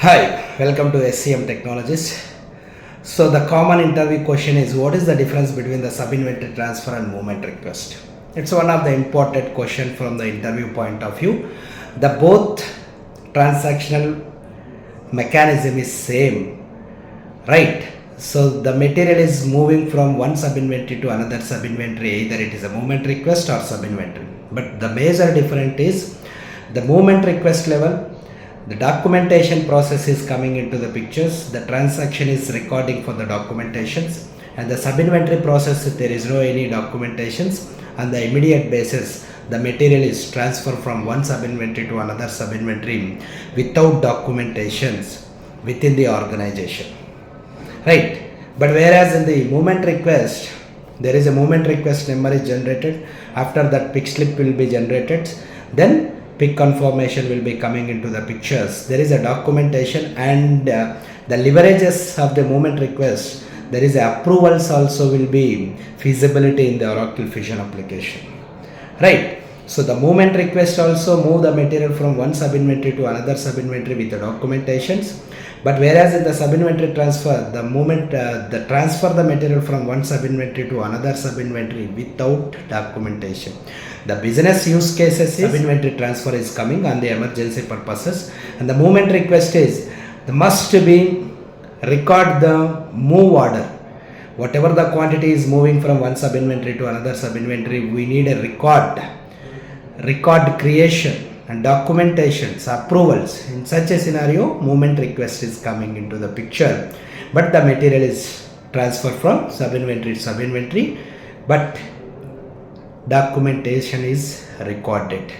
Hi, welcome to SCM Technologies. So the common interview question is, what is the difference between the sub-inventory transfer and movement request? It's one of the important question from the interview point of view. The both transactional mechanism is same, right? So the material is moving from one sub-inventory to another sub-inventory, either it is a movement request or sub-inventory. But the major difference is the movement request level, the documentation process is coming into the pictures, the transaction is recording for the documentations, and the sub-inventory process there is no any documentations. On the immediate basis, the material is transferred from one sub-inventory to another sub-inventory without documentations within the organization, right? But whereas in the movement request, there is a movement request number is generated, after that pick slip will be generated, then pick confirmation will be coming into the pictures. There is a documentation and the leverages of the movement request, there is approvals also will be feasibility in the Oracle Fusion application, right? So the movement request also move the material from one sub-inventory to another sub-inventory with the documentations. But whereas in the sub-inventory transfer, the moment the transfer the material from one sub-inventory to another sub-inventory without documentation. The business use cases is sub-inventory transfer is coming on the emergency purposes, and the movement request is the must be record the move order. Whatever the quantity is moving from one sub-inventory to another sub-inventory, we need a record creation and documentations, approvals. In such a scenario, movement request is coming into the picture, but the material is transferred from sub-inventory to sub-inventory, but documentation is recorded.